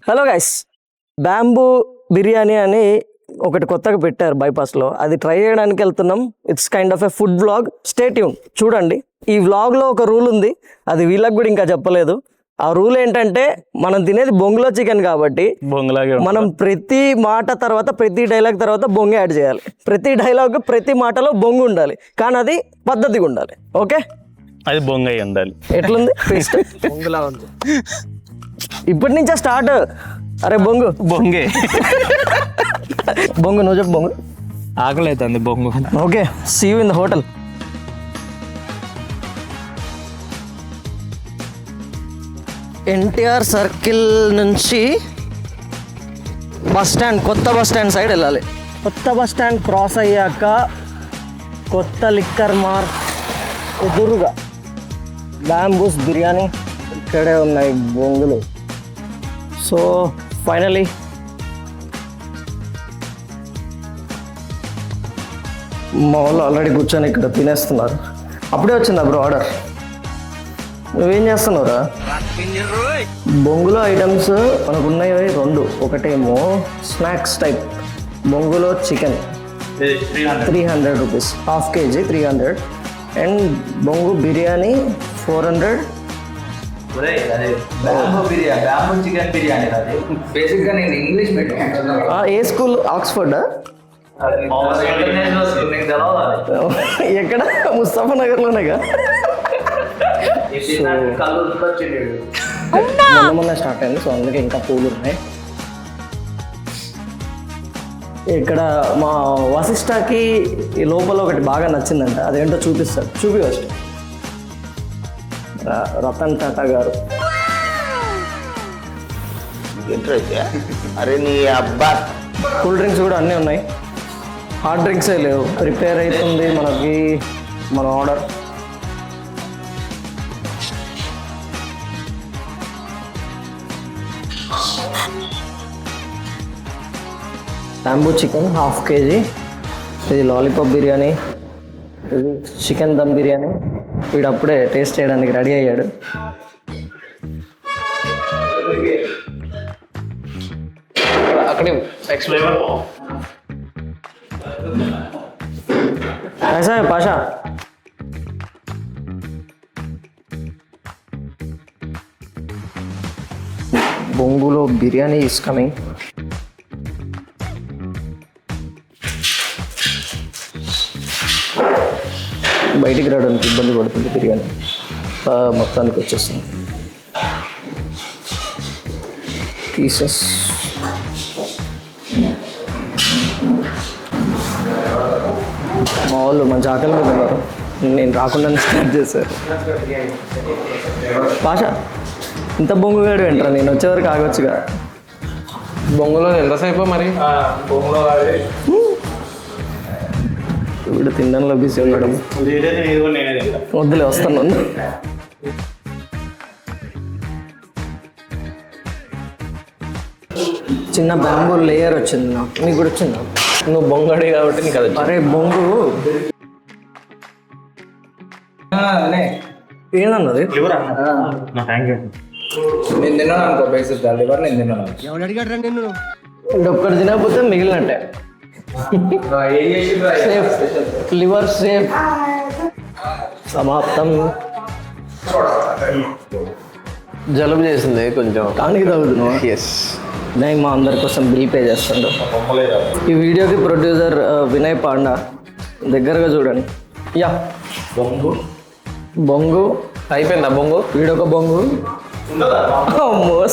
Hello guys, bamboo biryani అని ఒకటి కొత్తగా పెట్టారు బైపాస్లో. అది ట్రై చేయడానికి వెళ్తున్నాం. It's kind of a food vlog. Stay tune, చూడండి. ఈ వ్లాగ్లో ఒక రూల్ ఉంది, అది వీళ్ళకి కూడా ఇంకా చెప్పలేదు. ఆ రూల్ ఏంటంటే, మనం తినేది బొంగులో చికెన్ కాబట్టి మనం ప్రతి మాట తర్వాత, ప్రతి డైలాగ్ తర్వాత బొంగు యాడ్ చేయాలి. ప్రతి డైలాగ్, ప్రతి మాటలో బొంగు ఉండాలి, కానీ అది పద్ధతిగా ఉండాలి. ఓకే, అది బొంగై ఉండాలి. ఎట్లుంది? పేస్ట్ బొంగులా ఉంది. ఇప్పటి నుంచే స్టార్ట్. అరే బొంగు, బొంగే బొంగు నువ్వు చెప్పు. బొంగు ఆకలి అవుతుంది. బొంగు. Okay, see you in the hotel. NTR circle నుంచి బస్ స్టాండ్, కొత్త బస్ స్టాండ్ సైడ్ వెళ్ళాలి. కొత్త బస్ స్టాండ్ క్రాస్ అయ్యాక కొత్త లిక్కర్ మార్క్ ఎదురుగా బ్యాంబూస్ బిర్యానీ. ఇక్కడే ఉన్నాయి బొంగులు. సో ఫైనలీ మా వాళ్ళు ఆల్రెడీ కూర్చొని ఇక్కడ తినేస్తున్నారు. అప్పుడే వచ్చిందా బ్రో ఆర్డర్? నువ్వేం చేస్తున్నావురా? బొంగులో ఐటమ్స్ మనకు ఉన్నాయి రెండు. ఒకటేమో స్నాక్స్ టైప్ బొంగులో chicken 300 rupees, half KG 300. And బొంగు బిర్యానీ 400. చికెన్ బిర్యానీ అది బేసిక్గా నేను ఇంగ్లీష్ పెట్టాను. ఏ స్కూల్? ఆక్స్ఫర్డా? ఎక్కడ? ముస్తఫా నగర్లోనేగా. మొన్న స్టార్ట్ అయింది, సో అందుకే ఇంకా పూలు ఉన్నాయి. ఇక్కడ మా వశిష్ఠకి ఈ లోపల ఒకటి బాగా నచ్చిందంట, అదేంటో చూపిస్తాడు. చూపి ఫస్ట్. రతన్ టాటా గారు. అరే నీ అబ్బా, కూల్ డ్రింక్స్ కూడా అన్నీ ఉన్నాయి, హాట్ డ్రింక్సే లేవు. ప్రిపేర్ అవుతుంది మనకి మన order. Bamboo chicken half KG. ఇది లాలీపాప్ బిర్యానీ, ఇది చికెన్ దమ్ బిర్యానీ. వీడు అప్పుడే టేస్ట్ చేయడానికి రెడీ అయ్యాడు. అక్కడే ऐसा है पाशा. బొంగులో బిర్యానీ ఈస్ కమింగ్. బయటికి రావడానికి ఇబ్బంది పడుతుంది బిర్యానీ. మొత్తానికి వచ్చేస్తుంది. పీసెస్ మా వాళ్ళు మంచి ఆకలి మీద ఉన్నారు. నేను రాకుండానే స్టార్ట్ చేశారు. పాషా, ఇంత బొంగుగాడు ఏంట్రా? నేను వచ్చేవరకు ఆగొచ్చుగా. బొంగులో ఎంతసేపు మరి? వీడు తినడంలో బిజీ ఉండడం. వద్దులే, వస్తాను. చిన్న బ్యాంబూ లేయర్ వచ్చింది నాకు. నీకు కూడా వచ్చిందా? నువ్వు బొంగడి కాబట్టి నీకు అది. అరే బొంగు ఏదన్నది? నేను తిన్నాను అనుకో, బేసిక్ లివర్ నేను తిన్నాను. ఒక్కటి తినకపోతే మిగిలినట్టే. Safe, liver safe. సమాప్తం. జలుబు చేసింది కొంచెం, టానిక్ తాగుతున్నావా? ఎస్. నేను మా అందరి కోసం బిల్ పే చేస్తాడు. ఈ వీడియోకి ప్రొడ్యూసర్ వినయ్ పాండా. దగ్గరగా చూడండి. యా, బొంగు అయిపోయిందా బొంగు? వీడొక బొంగు.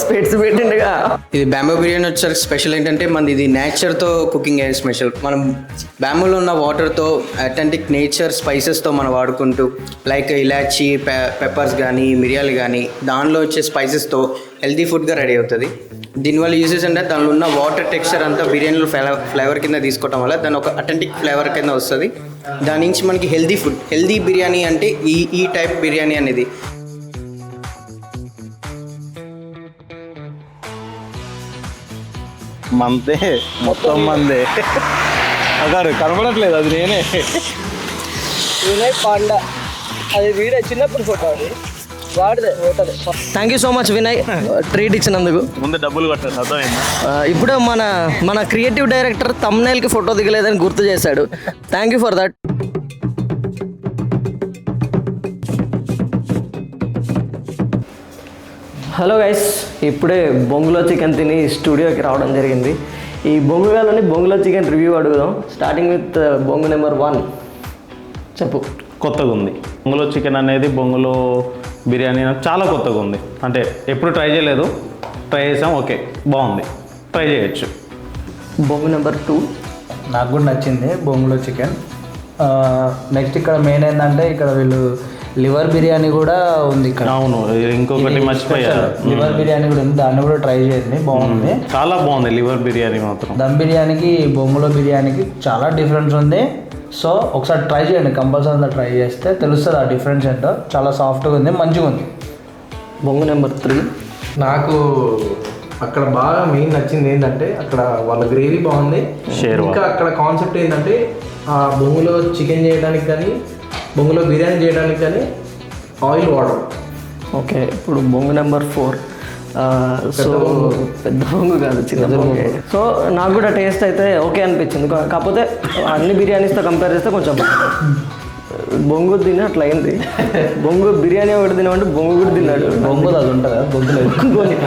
స్పెట్స్ పెట్టిండగా. ఇది బ్యాంబూ బిర్యానీ వచ్చేసరికి స్పెషల్ ఏంటంటే మనది ఇది నేచర్తో కుకింగ్ అయ్యే స్పెషల్. మనం బ్యాంబూలో ఉన్న వాటర్తో అథెంటిక్ నేచర్ స్పైసెస్తో మనం వాడుకుంటూ, లైక్ ఇలాచీ, పెప్పర్స్ కానీ, మిరియాలు కానీ, దానిలో వచ్చే స్పైసెస్తో హెల్తీ ఫుడ్గా రెడీ అవుతుంది. దీనివల్ల యూజెస్ అంటే దానిలో ఉన్న వాటర్ టెక్స్చర్ అంతా బిర్యానీలో ఫ్లేవర్ కింద తీసుకోవడం వల్ల దాని ఒక అథెంటిక్ ఫ్లేవర్ కింద వస్తుంది. దాని నుంచి మనకి హెల్తీ ఫుడ్, హెల్తీ బిర్యానీ అంటే ఈ టైప్ బిర్యానీ అనేది. మందే, మొత్తం మందే. అగారు కనపడట్లేదు, అది నేనే. వినయ్ పాండా. అది వీడే చిన్నప్పుడు ఫోటో. అది thank you so much Vinay treat ఇచ్చినందుకు. ముందు డబ్బులు కొట్టారు అర్థమైందా? ఇప్పుడు మన క్రియేటివ్ డైరెక్టర్ తమ్నైల్కి ఫోటో దిగలేదని గుర్తు చేశాడు. Thank you for that. Hello guys, ఇప్పుడే బొంగులో చికెన్ తిని స్టూడియోకి రావడం జరిగింది. ఈ బొంగుగాలని బొంగులో చికెన్ రివ్యూ అడుగుదాం. స్టార్టింగ్ విత్ బొంగు నెంబర్ 1. చెప్పు. కొత్తగా ఉంది బొంగులో చికెన్ అనేది. బొంగులో బిర్యానీ నాకు చాలా కొత్తగా ఉంది. అంటే ఎప్పుడు ట్రై చేయలేదు, ట్రై చేసాం. ఓకే, బాగుంది, ట్రై చేయొచ్చు. బొంగు నెంబర్ 2. నాకు కూడా నచ్చింది బొంగులో చికెన్. నెక్స్ట్ ఇక్కడ మెయిన్ ఏంటంటే ఇక్కడ వీళ్ళు లివర్ బిర్యానీ కూడా ఉంది ఇక్కడ. అవును, ఇంకొకటి మర్చిపోయారు, లివర్ బిర్యానీ కూడా ఉంది, దాన్ని కూడా ట్రై చేయండి, బాగుంది. చాలా బాగుంది లివర్ బిర్యానీ మాత్రం. దమ్ బిర్యానీకి బొంగులో బిర్యానీకి చాలా డిఫరెన్స్ ఉంది. సో ఒకసారి ట్రై చేయండి, కంపల్సరీ ట్రై చేస్తే తెలుస్తుంది ఆ డిఫరెన్స్ ఏంటో. చాలా సాఫ్ట్గా ఉంది, మంచిగా ఉంది. బొంగు నెంబర్ 3. నాకు అక్కడ బాగా మెయిన్ నచ్చింది ఏంటంటే అక్కడ వాళ్ళ గ్రేవీ బాగుంది. షేర్వా. ఇంకా అక్కడ కాన్సెప్ట్ ఏంటంటే ఆ బొంగులో చికెన్ చేయడానికి కానీ బొంగులో బిర్యానీ చేయడానికి కానీ ఆయిల్ వాడరు. ఓకే, ఇప్పుడు బొంగు నెంబర్ 4. సో పెద్ద బొంగు కాదు, చిన్న బొంగు. సో నాకు కూడా టేస్ట్ అయితే ఓకే అనిపించింది. కాకపోతే అన్ని బిర్యానీస్తో కంపేర్ చేస్తే కొంచెం బొంగు తిని అట్లా అయింది. బొంగు బిర్యానీ ఒకటి తినమంటే బొంగు కూడా తిన్నాడు. బొంగు అది ఉంటుంది కదా, బొంగు లేదు.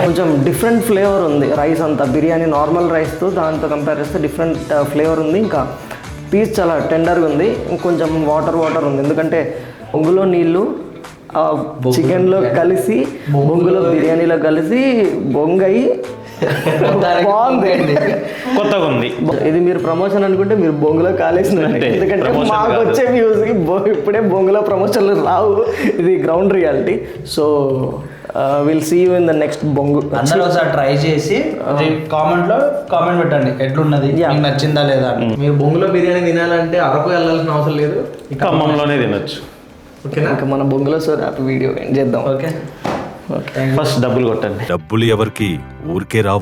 కొంచెం డిఫరెంట్ ఫ్లేవర్ ఉంది రైస్ అంతా. బిర్యానీ నార్మల్ రైస్తో దాంతో కంపేర్ చేస్తే డిఫరెంట్ ఫ్లేవర్ ఉంది. ఇంకా పీస్ చాలా టెండర్గా ఉంది. ఇంకొంచెం వాటర్ ఉంది, ఎందుకంటే బొంగులో నీళ్ళు చికెన్లో కలిసి బొంగులో బిర్యానీలో కలిసి బొంగయి బాగుంది. కొత్తగా ఉంది. ఇది మీరు ప్రమోషన్ అనుకుంటే మీరు బొంగులో కాలేసినట్టే, ఎందుకంటే మాకు వచ్చే వ్యూస్కి ఇప్పుడే బొంగులో ప్రమోషన్లు రావు. ఇది ground reality. So will see you in the next బొంగు. అందరూ ఒకసారి ట్రై చేసి కామెంట్ పెట్టండి ఎట్లున్నది, మీకు నచ్చిందా లేదా అని. మీరు బొంగులో బిర్యానీ తినాలంటే అరకు వెళ్ళాల్సిన అవసరం లేదు, ఖమ్మంలోనే తినొచ్చు. ఓకేనా? ఇంకా మన బొంగులో సో హ్యాపీ వీడియో ఏం చేద్దాం. ఓకే, ఫస్ట్ డబ్బులు కొట్టండి. డబ్బులు ఎవరికి ఊరికే రావు.